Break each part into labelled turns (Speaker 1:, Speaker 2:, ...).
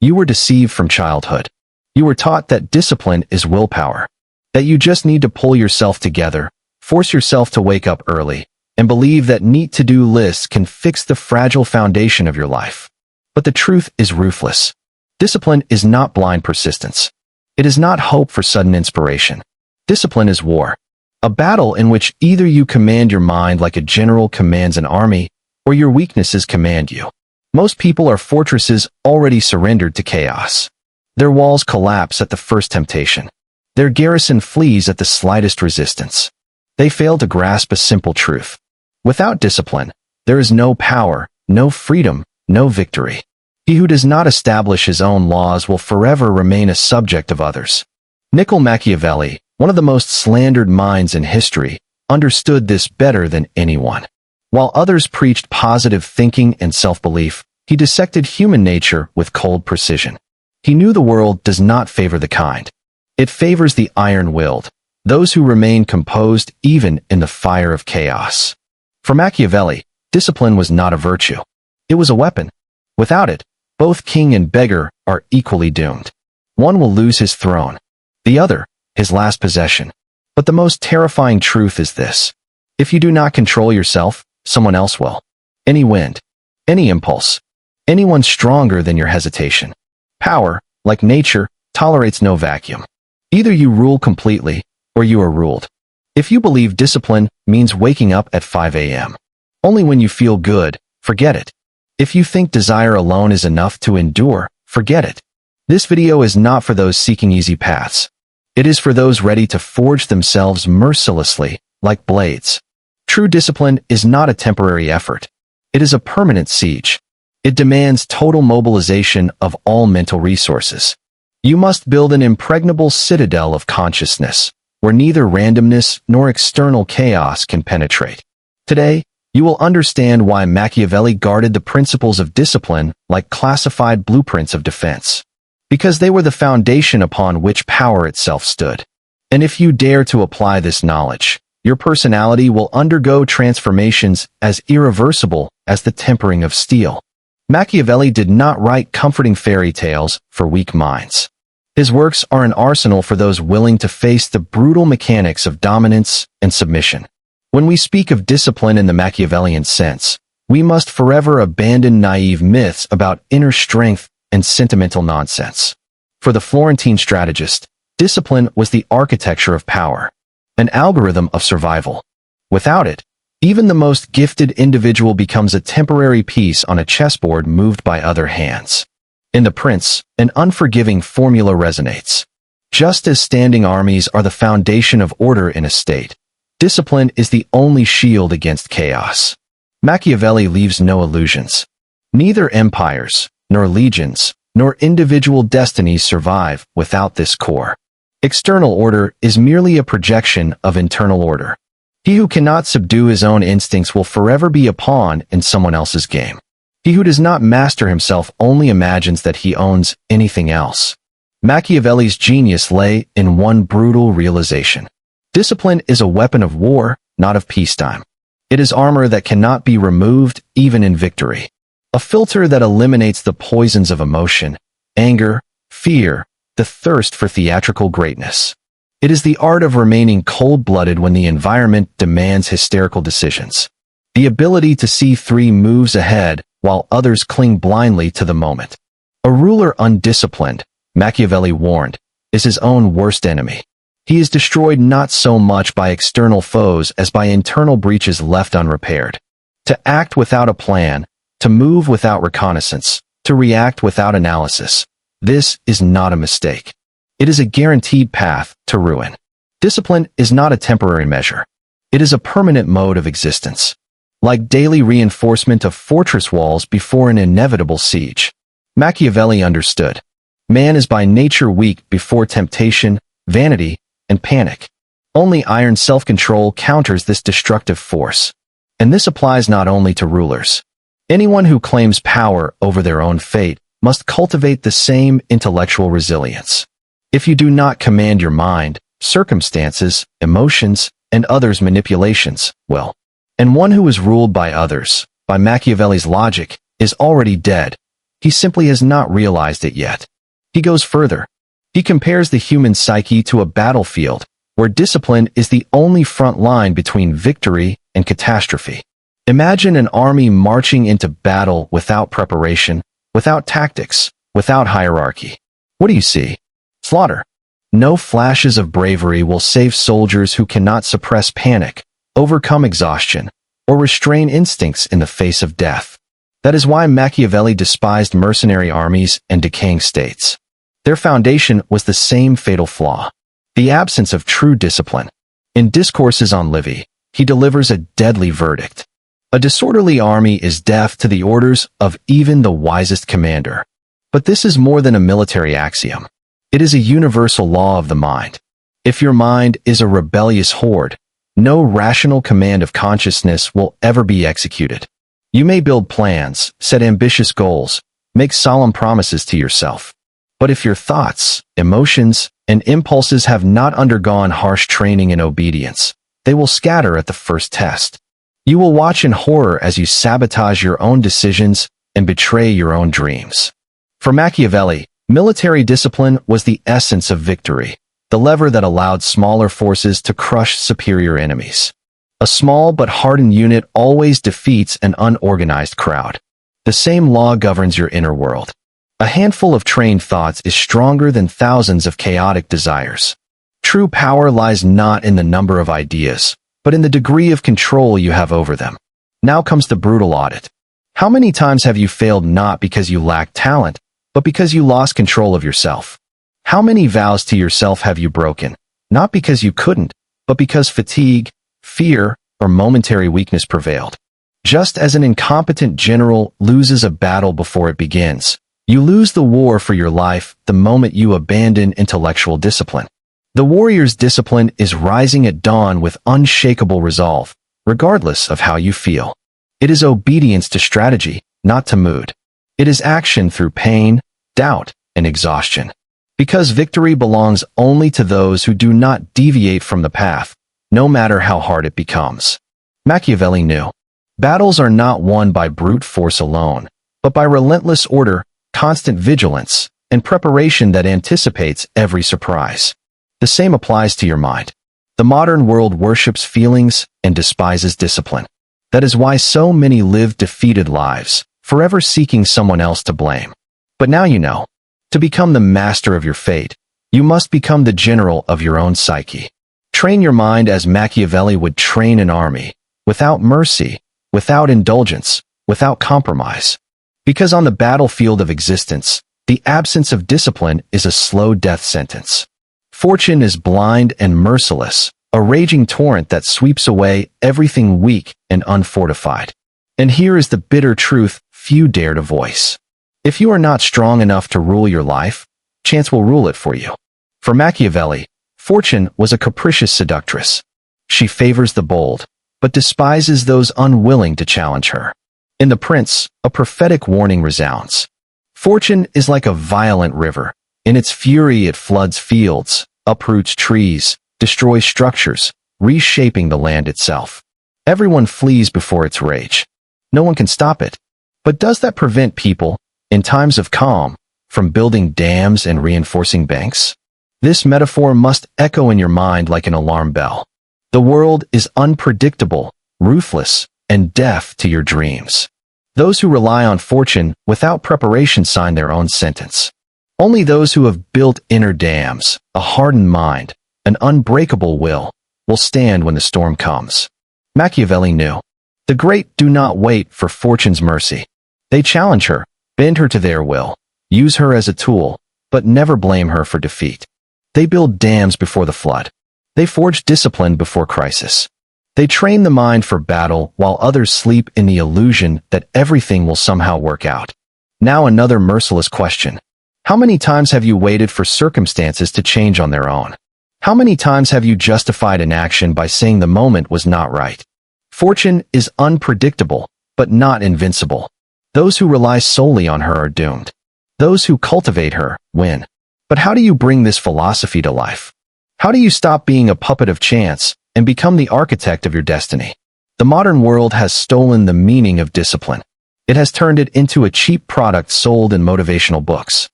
Speaker 1: You were deceived from childhood. You were taught that discipline is willpower, that you just need to pull yourself together, force yourself to wake up early, and believe that neat to-do lists can fix the fragile foundation of your life. But the truth is ruthless. Discipline is not blind persistence. It is not hope for sudden inspiration. Discipline is war, a battle in which either you command your mind like a general commands an army, or your weaknesses command you. Most people are fortresses already surrendered to chaos. Their walls collapse at the first temptation. Their garrison flees at the slightest resistance. They fail to grasp a simple truth. Without discipline, there is no power, no freedom, no victory. He who does not establish his own laws will forever remain a subject of others. Machiavelli, one of the most slandered minds in history, understood this better than anyone. While others preached positive thinking and self-belief, he dissected human nature with cold precision. He knew the world does not favor the kind. It favors the iron-willed, those who remain composed even in the fire of chaos. For Machiavelli, discipline was not a virtue. It was a weapon. Without it, both king and beggar are equally doomed. One will lose his throne, the other, his last possession. But the most terrifying truth is this. If you do not control yourself, someone else will. Any wind, any impulse, anyone stronger than your hesitation. Power, like nature, tolerates no vacuum. Either you rule completely, or you are ruled. If you believe discipline means waking up at 5 a.m. only when you feel good, forget it. If you think desire alone is enough to endure, forget it. This video is not for those seeking easy paths. It is for those ready to forge themselves mercilessly, like blades. True discipline is not a temporary effort. It is a permanent siege. It demands total mobilization of all mental resources. You must build an impregnable citadel of consciousness, where neither randomness nor external chaos can penetrate. Today, you will understand why Machiavelli guarded the principles of discipline like classified blueprints of defense. Because they were the foundation upon which power itself stood. And if you dare to apply this knowledge, your personality will undergo transformations as irreversible as the tempering of steel. Machiavelli did not write comforting fairy tales for weak minds. His works are an arsenal for those willing to face the brutal mechanics of dominance and submission. When we speak of discipline in the Machiavellian sense, we must forever abandon naive myths about inner strength and sentimental nonsense. For the Florentine strategist, discipline was the architecture of power, an algorithm of survival. Without it, even the most gifted individual becomes a temporary piece on a chessboard moved by other hands. In The Prince, an unforgiving formula resonates. Just as standing armies are the foundation of order in a state, discipline is the only shield against chaos. Machiavelli leaves no illusions. Neither empires, nor legions, nor individual destinies survive without this core. External order is merely a projection of internal order. He who cannot subdue his own instincts will forever be a pawn in someone else's game. He who does not master himself only imagines that he owns anything else. Machiavelli's genius lay in one brutal realization. Discipline is a weapon of war, not of peacetime. It is armor that cannot be removed even in victory. A filter that eliminates the poisons of emotion, anger, fear, the thirst for theatrical greatness. It is the art of remaining cold-blooded when the environment demands hysterical decisions. The ability to see 3 moves ahead while others cling blindly to the moment. A ruler undisciplined, Machiavelli warned, is his own worst enemy. He is destroyed not so much by external foes as by internal breaches left unrepaired. To act without a plan, to move without reconnaissance, to react without analysis. This is not a mistake. It is a guaranteed path to ruin. Discipline is not a temporary measure. It is a permanent mode of existence. Like daily reinforcement of fortress walls before an inevitable siege. Machiavelli understood. Man is by nature weak before temptation, vanity, and panic. Only iron self-control counters this destructive force. And this applies not only to rulers. Anyone who claims power over their own fate must cultivate the same intellectual resilience. If you do not command your mind, circumstances, emotions, and others' manipulations will. And one who is ruled by others, by Machiavelli's logic, is already dead. He simply has not realized it yet. He goes further. He compares the human psyche to a battlefield, where discipline is the only front line between victory and catastrophe. Imagine an army marching into battle without preparation, without tactics, without hierarchy. What do you see? Slaughter. No flashes of bravery will save soldiers who cannot suppress panic, overcome exhaustion, or restrain instincts in the face of death. That is why Machiavelli despised mercenary armies and decaying states. Their foundation was the same fatal flaw: the absence of true discipline. In Discourses on Livy, he delivers a deadly verdict. A disorderly army is deaf to the orders of even the wisest commander. But this is more than a military axiom. It is a universal law of the mind. If your mind is a rebellious horde, no rational command of consciousness will ever be executed. You may build plans, set ambitious goals, make solemn promises to yourself. But if your thoughts, emotions, and impulses have not undergone harsh training in obedience, they will scatter at the first test. You will watch in horror as you sabotage your own decisions and betray your own dreams. For Machiavelli, military discipline was the essence of victory, the lever that allowed smaller forces to crush superior enemies. A small but hardened unit always defeats an unorganized crowd. The same law governs your inner world. A handful of trained thoughts is stronger than thousands of chaotic desires. True power lies not in the number of ideas, but in the degree of control you have over them. Now comes the brutal audit. How many times have you failed not because you lacked talent, but because you lost control of yourself? How many vows to yourself have you broken, not because you couldn't, but because fatigue, fear, or momentary weakness prevailed? Just as an incompetent general loses a battle before it begins, you lose the war for your life the moment you abandon intellectual discipline. The warrior's discipline is rising at dawn with unshakable resolve, regardless of how you feel. It is obedience to strategy, not to mood. It is action through pain, doubt, and exhaustion. Because victory belongs only to those who do not deviate from the path, no matter how hard it becomes. Machiavelli knew. Battles are not won by brute force alone, but by relentless order, constant vigilance, and preparation that anticipates every surprise. The same applies to your mind. The modern world worships feelings and despises discipline. That is why so many live defeated lives, forever seeking someone else to blame. But now you know. To become the master of your fate, you must become the general of your own psyche. Train your mind as Machiavelli would train an army, without mercy, without indulgence, without compromise. Because on the battlefield of existence, the absence of discipline is a slow death sentence. Fortune is blind and merciless, a raging torrent that sweeps away everything weak and unfortified. And here is the bitter truth few dare to voice. If you are not strong enough to rule your life, chance will rule it for you. For Machiavelli, fortune was a capricious seductress. She favors the bold, but despises those unwilling to challenge her. In The Prince, a prophetic warning resounds. Fortune is like a violent river. In its fury it floods fields, uproots trees, destroys structures, reshaping the land itself. Everyone flees before its rage. No one can stop it. But does that prevent people, in times of calm, from building dams and reinforcing banks? This metaphor must echo in your mind like an alarm bell. The world is unpredictable, ruthless, and deaf to your dreams. Those who rely on fortune without preparation sign their own sentence. Only those who have built inner dams, a hardened mind, an unbreakable will stand when the storm comes. Machiavelli knew. The great do not wait for fortune's mercy. They challenge her, bend her to their will, use her as a tool, but never blame her for defeat. They build dams before the flood. They forge discipline before crisis. They train the mind for battle while others sleep in the illusion that everything will somehow work out. Now another merciless question. How many times have you waited for circumstances to change on their own? How many times have you justified an action by saying the moment was not right? Fortune is unpredictable, but not invincible. Those who rely solely on her are doomed. Those who cultivate her win. But how do you bring this philosophy to life? How do you stop being a puppet of chance and become the architect of your destiny? The modern world has stolen the meaning of discipline. It has turned it into a cheap product sold in motivational books,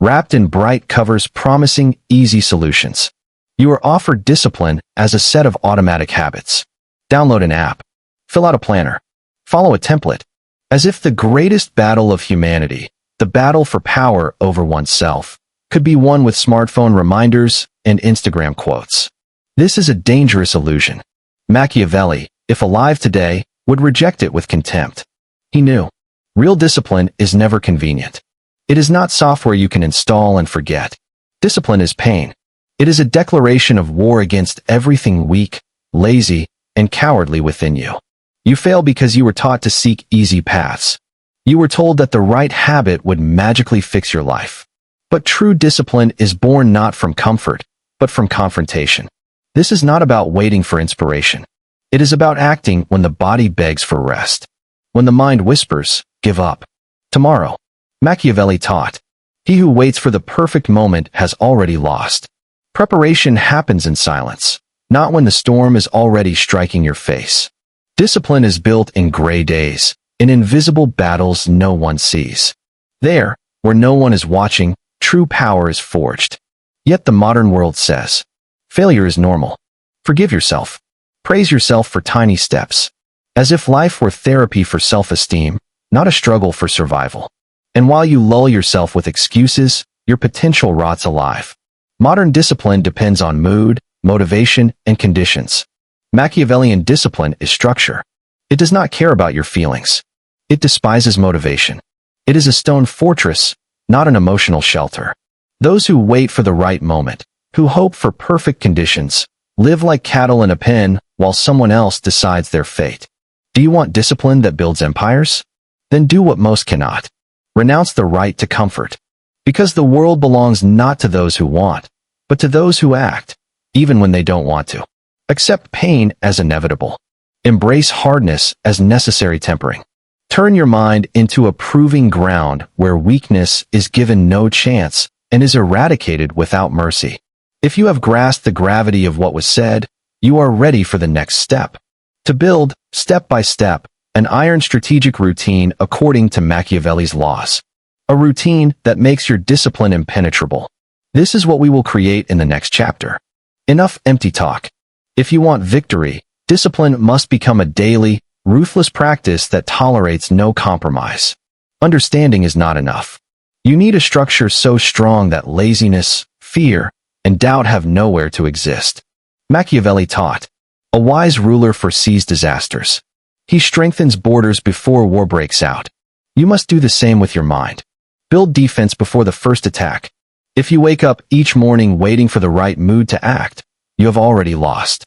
Speaker 1: wrapped in bright covers promising easy solutions. You are offered discipline as a set of automatic habits. Download an app. Fill out a planner. Follow a template. As if the greatest battle of humanity, the battle for power over oneself, could be won with smartphone reminders and Instagram quotes. This is a dangerous illusion. Machiavelli, if alive today, would reject it with contempt. He knew. Real discipline is never convenient. It is not software you can install and forget. Discipline is pain. It is a declaration of war against everything weak, lazy, and cowardly within you. You fail because you were taught to seek easy paths. You were told that the right habit would magically fix your life. But true discipline is born not from comfort, but from confrontation. This is not about waiting for inspiration. It is about acting when the body begs for rest. When the mind whispers, give up. Tomorrow. Machiavelli taught, he who waits for the perfect moment has already lost. Preparation happens in silence, not when the storm is already striking your face. Discipline is built in gray days, in invisible battles no one sees. There, where no one is watching, true power is forged. Yet the modern world says, failure is normal. Forgive yourself. Praise yourself for tiny steps. As if life were therapy for self-esteem, not a struggle for survival. And while you lull yourself with excuses, your potential rots alive. Modern discipline depends on mood, motivation, and conditions. Machiavellian discipline is structure. It does not care about your feelings. It despises motivation. It is a stone fortress, not an emotional shelter. Those who wait for the right moment, who hope for perfect conditions, live like cattle in a pen while someone else decides their fate. Do you want discipline that builds empires? Then do what most cannot. Renounce the right to comfort. Because the world belongs not to those who want, but to those who act, even when they don't want to. Accept pain as inevitable. Embrace hardness as necessary tempering. Turn your mind into a proving ground where weakness is given no chance and is eradicated without mercy. If you have grasped the gravity of what was said, you are ready for the next step. To build, step by step, an iron strategic routine according to Machiavelli's laws. A routine that makes your discipline impenetrable. This is what we will create in the next chapter. Enough empty talk. If you want victory, discipline must become a daily, ruthless practice that tolerates no compromise. Understanding is not enough. You need a structure so strong that laziness, fear, and doubt have nowhere to exist. Machiavelli taught, a wise ruler foresees disasters. He strengthens borders before war breaks out. You must do the same with your mind. Build defense before the first attack. If you wake up each morning waiting for the right mood to act, you have already lost.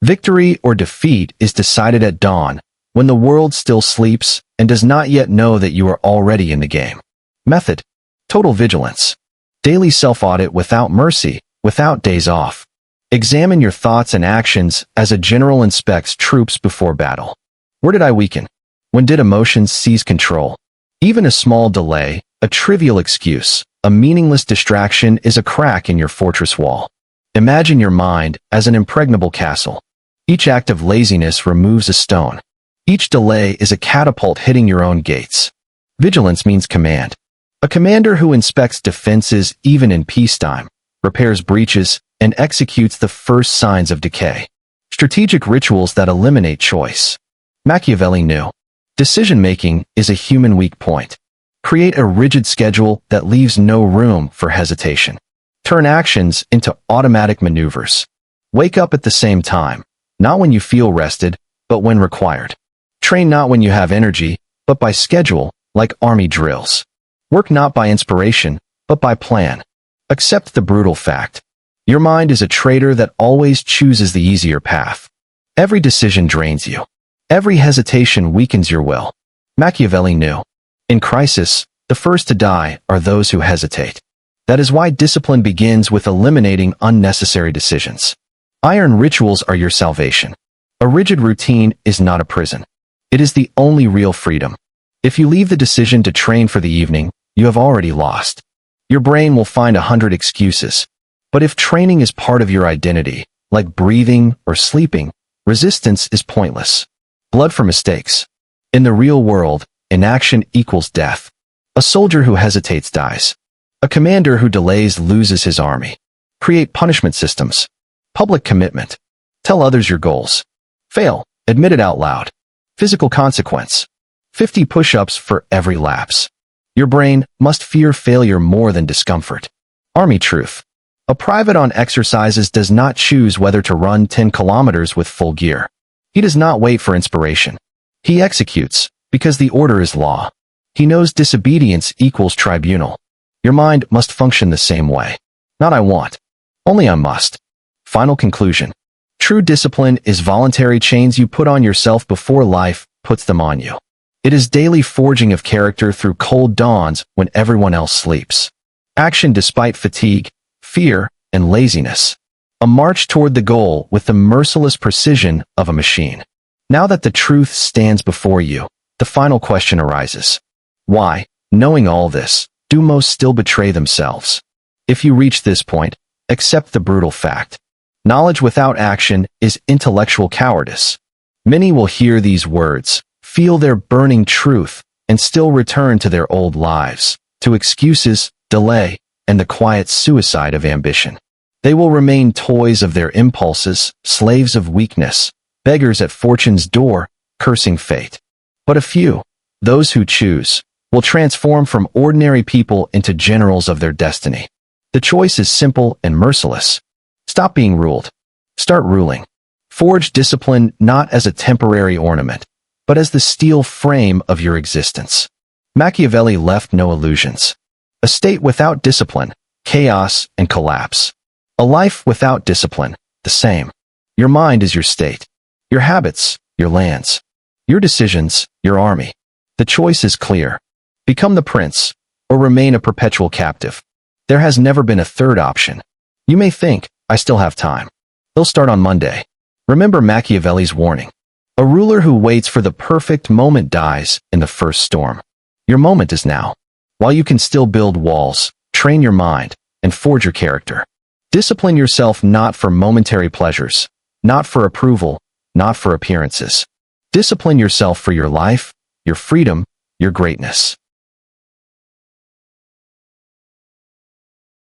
Speaker 1: Victory or defeat is decided at dawn, when the world still sleeps and does not yet know that you are already in the game. Method: total vigilance. Daily self-audit without mercy, without days off. Examine your thoughts and actions as a general inspects troops before battle. Where did I weaken? When did emotions seize control? Even a small delay, a trivial excuse, a meaningless distraction is a crack in your fortress wall. Imagine your mind as an impregnable castle. Each act of laziness removes a stone. Each delay is a catapult hitting your own gates. Vigilance means command. A commander who inspects defenses even in peacetime, repairs breaches, and executes the first signs of decay. Strategic rituals that eliminate choice. Machiavelli knew. Decision-making is a human weak point. Create a rigid schedule that leaves no room for hesitation. Turn actions into automatic maneuvers. Wake up at the same time, not when you feel rested, but when required. Train not when you have energy, but by schedule, like army drills. Work not by inspiration, but by plan. Accept the brutal fact. Your mind is a traitor that always chooses the easier path. Every decision drains you. Every hesitation weakens your will. Machiavelli knew. In crisis, the first to die are those who hesitate. That is why discipline begins with eliminating unnecessary decisions. Iron rituals are your salvation. A rigid routine is not a prison. It is the only real freedom. If you leave the decision to train for the evening, you have already lost. Your brain will find 100 excuses. But if training is part of your identity, like breathing or sleeping, resistance is pointless. Blood for mistakes. In the real world, Inaction equals death. A soldier who hesitates dies. A commander who delays loses his army. Create punishment systems. Public commitment. Tell others your goals. Fail. Admit it out loud. Physical consequence. 50 push-ups for every lapse. Your brain must fear failure more than discomfort. Army truth. A private on exercises does not choose whether to run 10 kilometers with full gear. He does not wait for inspiration. He executes, because the order is law. He knows disobedience equals tribunal. Your mind must function the same way. Not I want. Only I must. Final conclusion. True discipline is voluntary chains you put on yourself before life puts them on you. It is daily forging of character through cold dawns when everyone else sleeps. Action despite fatigue, fear, and laziness. A march toward the goal with the merciless precision of a machine. Now that the truth stands before you, the final question arises. Why, knowing all this, do most still betray themselves? If you reach this point, accept the brutal fact. Knowledge without action is intellectual cowardice. Many will hear these words, feel their burning truth, and still return to their old lives, to excuses, delay, and the quiet suicide of ambition. They will remain toys of their impulses, slaves of weakness, beggars at fortune's door, cursing fate. But a few, those who choose, will transform from ordinary people into generals of their destiny. The choice is simple and merciless. Stop being ruled. Start ruling. Forge discipline not as a temporary ornament, but as the steel frame of your existence. Machiavelli left no illusions. A state without discipline, chaos and collapse. A life without discipline, the same. Your mind is your state. Your habits, your lands. Your decisions, your army. The choice is clear. Become the prince, or remain a perpetual captive. There has never been a third option. You may think, I still have time. They'll start on Monday. Remember Machiavelli's warning. A ruler who waits for the perfect moment dies in the first storm. Your moment is now. While you can still build walls, train your mind, and forge your character. Discipline yourself not for momentary pleasures, not for approval, not for appearances. Discipline yourself for your life, your freedom, your greatness.